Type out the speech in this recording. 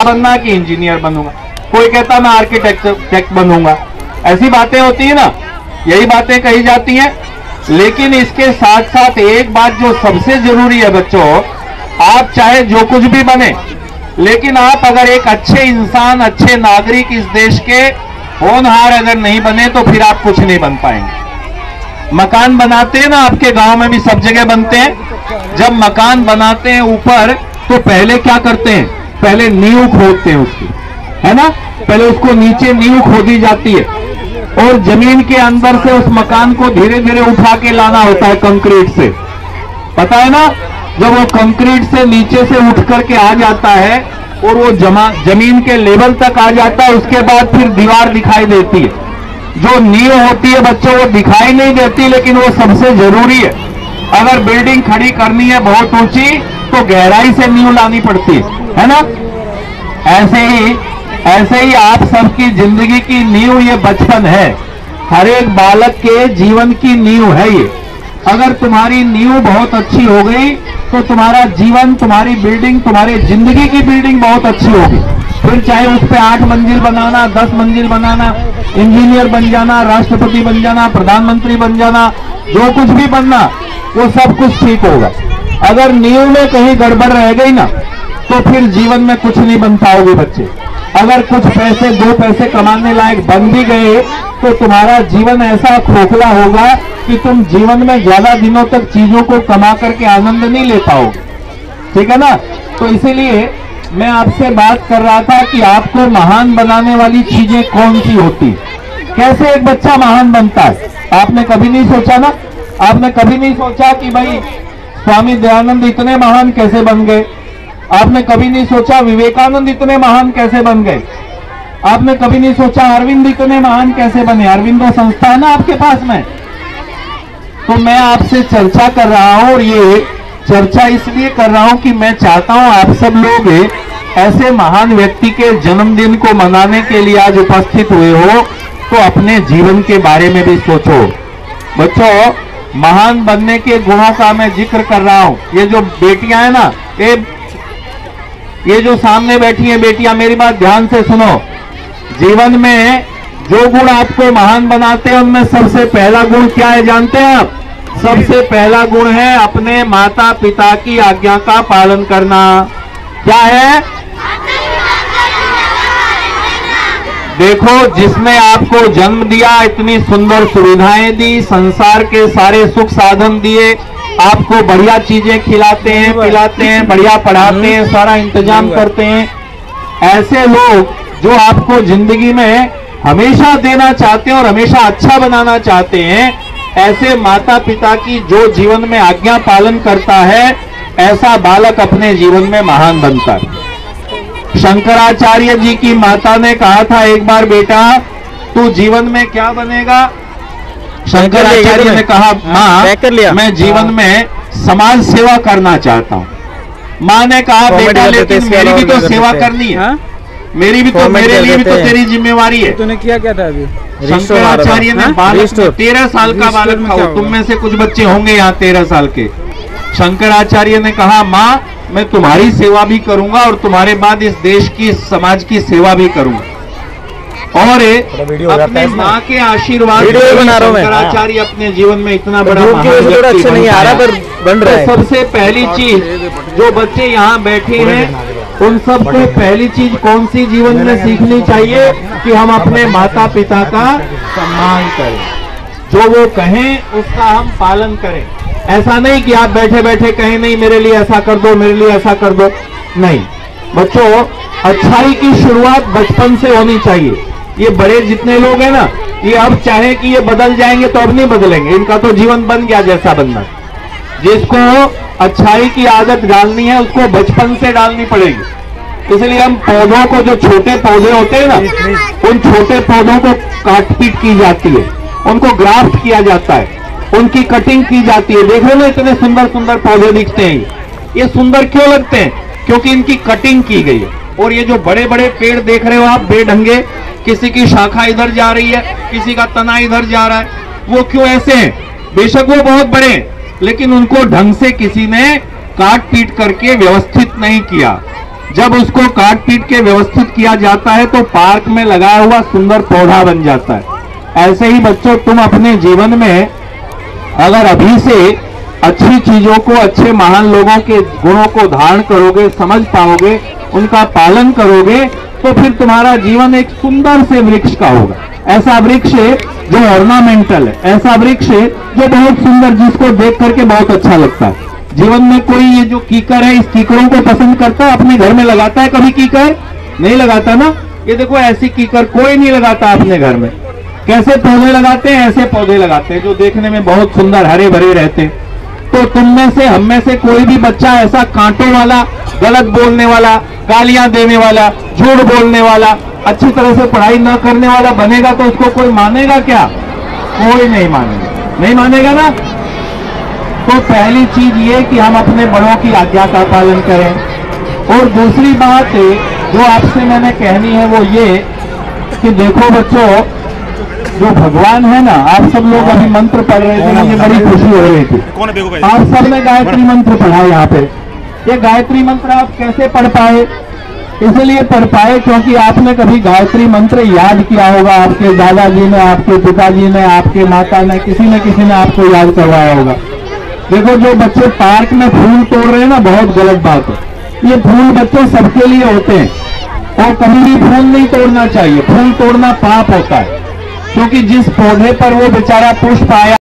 बनना कि इंजीनियर बनूंगा, कोई कहता मैं आर्किटेक्ट बनूंगा। ऐसी बातें होती है ना, यही बातें कही जाती हैं। लेकिन इसके साथ साथ एक बात जो सबसे जरूरी है बच्चों, आप चाहे जो कुछ भी बने, लेकिन आप अगर एक अच्छे इंसान, अच्छे नागरिक इस देश के होनहार अगर नहीं बने तो फिर आप कुछ नहीं बन पाएंगे। मकान बनाते हैं ना, आपके गांव में भी सब जगह बनते हैं। जब मकान बनाते हैं ऊपर तो पहले क्या करते हैं, पहले नींव खोदते हैं उसकी, है ना। पहले उसको नीचे नींव खोदी जाती है और जमीन के अंदर से उस मकान को धीरे धीरे उठा के लाना होता है कंक्रीट से, पता है ना। जब वो कंक्रीट से नीचे से उठ करके आ जाता है और वो जमीन के लेवल तक आ जाता है, उसके बाद फिर दीवार दिखाई देती है। जो नींव होती है बच्चों वो दिखाई नहीं देती, लेकिन वो सबसे जरूरी है। अगर बिल्डिंग खड़ी करनी है बहुत ऊंची तो गहराई से नींव लानी पड़ती है ना। ऐसे ही आप सबकी जिंदगी की नींव ये बचपन है, हर एक बालक के जीवन की नींव है ये। अगर तुम्हारी नींव बहुत अच्छी हो गई तो तुम्हारा जीवन, तुम्हारी बिल्डिंग, तुम्हारी जिंदगी की बिल्डिंग बहुत अच्छी होगी। फिर चाहे उस पर 8 मंजिल बनाना, 10 मंजिल बनाना, इंजीनियर बन जाना, राष्ट्रपति बन जाना, प्रधानमंत्री बन जाना, जो कुछ भी बनना, वो सब कुछ ठीक होगा। अगर नींव में कहीं गड़बड़ रह गई ना तो फिर जीवन में कुछ नहीं बन पाओगे बच्चे। अगर कुछ पैसे, 2 पैसे कमाने लायक बन भी गए तो तुम्हारा जीवन ऐसा खोखला होगा कि तुम जीवन में ज्यादा दिनों तक चीजों को कमा करके आनंद नहीं ले पाओगे, ठीक है ना। तो इसीलिए मैं आपसे बात कर रहा था कि आपको महान बनाने वाली चीजें कौन सी होती, कैसे एक बच्चा महान बनता है। आपने कभी नहीं सोचा ना, आपने कभी नहीं सोचा कि भाई स्वामी दयानंद इतने महान कैसे बन गए। आपने कभी नहीं सोचा विवेकानंद इतने महान कैसे बन गए। आपने कभी नहीं सोचा अरविंद इतने महान कैसे बने। अरविंदो संस्था है ना आपके पास में। तो मैं आपसे चर्चा कर रहा हूं, और ये चर्चा इसलिए कर रहा हूं कि मैं चाहता हूं आप सब लोग ऐसे महान व्यक्ति के जन्मदिन को मनाने के लिए आज उपस्थित हुए हो तो अपने जीवन के बारे में भी सोचो। बच्चों, महान बनने के गुणों का मैं जिक्र कर रहा हूं। ये जो बेटियां हैं ना, ये जो सामने बैठी हैं बेटियां, मेरी बात ध्यान से सुनो। जीवन में जो गुण आपको महान बनाते हैं उनमें सबसे पहला गुण क्या है जानते हैं आप? सबसे पहला गुण है अपने माता पिता की आज्ञा का पालन करना। क्या है? देखो, जिसने आपको जन्म दिया, इतनी सुंदर सुविधाएं दी, संसार के सारे सुख साधन दिए, आपको बढ़िया चीजें खिलाते हैं, पिलाते हैं, बढ़िया पढ़ाते हैं, सारा इंतजाम करते हैं, ऐसे लोग जो आपको जिंदगी में हमेशा देना चाहते हैं और हमेशा अच्छा बनाना चाहते हैं, ऐसे माता पिता की जो जीवन में आज्ञा पालन करता है, ऐसा बालक अपने जीवन में महान बनता है। शंकराचार्य जी की माता ने कहा था एक बार, बेटा तू जीवन में क्या बनेगा? शंकराचार्य ने कहा, माँ मैं जीवन में समाज सेवा करना चाहता हूँ। माँ ने कहा, बेटा लेकिन मेरी भी तो सेवा करनी है, मेरी भी तो, मेरे लिए भी तो तेरी जिम्मेवारी है। तूने किया क्या था अभी? शंकराचार्य ने बालक, 13 साल का बालक था, तुम में से कुछ बच्चे होंगे यहाँ 13 साल के। शंकराचार्य ने कहा, माँ मैं तुम्हारी सेवा भी करूंगा और तुम्हारे बाद इस देश की, समाज की सेवा भी करूंगा। और अपने माँ के आशीर्वाद शंकराचार्य अपने जीवन में इतना बड़ा महान व्यक्ति बन रहा है। सबसे पहली चीज जो बच्चे यहाँ बैठे हैं उन सबको पहली चीज कौन सी जीवन में सीखनी चाहिए कि हम अपने माता पिता का सम्मान करें, जो वो कहें उसका हम पालन करें। ऐसा नहीं कि आप बैठे बैठे कहें नहीं मेरे लिए ऐसा कर दो, मेरे लिए ऐसा कर दो, नहीं। बच्चों, अच्छाई की शुरुआत बचपन से होनी चाहिए। ये बड़े जितने लोग हैं ना, ये अब चाहे कि ये बदल जाएंगे तो अब नहीं बदलेंगे, इनका तो जीवन बन गया जैसा बनना। जिसको अच्छाई की आदत डालनी है उसको बचपन से डालनी पड़ेगी। इसलिए हम पौधों को, जो छोटे पौधे होते हैं ना, उन छोटे पौधों को काट पीट की जाती है, उनको ग्राफ्ट किया जाता है, उनकी कटिंग की जाती है। देखो ना, इतने सुंदर सुंदर पौधे दिखते हैं। ये सुंदर क्यों लगते हैं? क्योंकि इनकी कटिंग की गई है। और ये जो बड़े बड़े पेड़ देख रहे हो आप बेढंगे, किसी की शाखा इधर जा रही है, किसी का तना इधर जा रहा है, वो क्यों ऐसे हैं? बेशक वो बहुत बड़े हैं, लेकिन उनको ढंग से किसी ने काट पीट करके व्यवस्थित नहीं किया। जब उसको काट पीट के व्यवस्थित किया जाता है तो पार्क में लगाया हुआ सुंदर पौधा बन जाता है। ऐसे ही बच्चों, तुम अपने जीवन में अगर अभी से अच्छी चीजों को, अच्छे महान लोगों के गुणों को धारण करोगे, समझ पाओगे, उनका पालन करोगे, तो फिर तुम्हारा जीवन एक सुंदर से वृक्ष का होगा। ऐसा वृक्ष जो ऑर्नामेंटल है, ऐसा वृक्ष जो बहुत सुंदर, जिसको देख करके बहुत अच्छा लगता है। जीवन में कोई ये जो कीकर है, इस कीकरों को पसंद करता है, अपने घर में लगाता है कभी कीकर? नहीं लगाता ना। ये देखो, ऐसी कीकर कोई नहीं लगाता अपने घर में। कैसे पौधे लगाते हैं? ऐसे पौधे लगाते हैं जो देखने में बहुत सुंदर हरे भरे रहते हैं। तो तुम में से, हम में से कोई भी बच्चा ऐसा कांटों वाला, गलत बोलने वाला, गालियां देने वाला, झूठ बोलने वाला, अच्छी तरह से पढ़ाई न करने वाला बनेगा तो उसको कोई मानेगा क्या? कोई नहीं मानेगा। नहीं मानेगा ना। तो पहली चीज ये कि हम अपने बड़ों की आज्ञा का पालन करें। और दूसरी बात जो आपसे मैंने कहनी है वो ये कि देखो बच्चों, जो भगवान है ना, आप सब लोग अभी मंत्र पढ़ रहे थे, मुझे बड़ी खुशी हो रही थी। आप सब ने गायत्री मंत्र पढ़ा यहाँ पे। ये गायत्री मंत्र आप कैसे पढ़ पाए? इसलिए पढ़ पाए क्योंकि आपने कभी गायत्री मंत्र याद किया होगा। आपके दादाजी ने, आपके पिताजी ने, आपके माता ने, किसी न किसी ने आपको याद करवाया होगा। देखो, जो बच्चे पार्क में फूल तोड़ रहे हैं ना, बहुत गलत बात है। ये फूल बच्चों सबके लिए होते हैं और कभी भी फूल नहीं तोड़ना चाहिए। फूल तोड़ना पाप होता है, क्योंकि जिस पौधे पर वो बेचारा पुष्प आया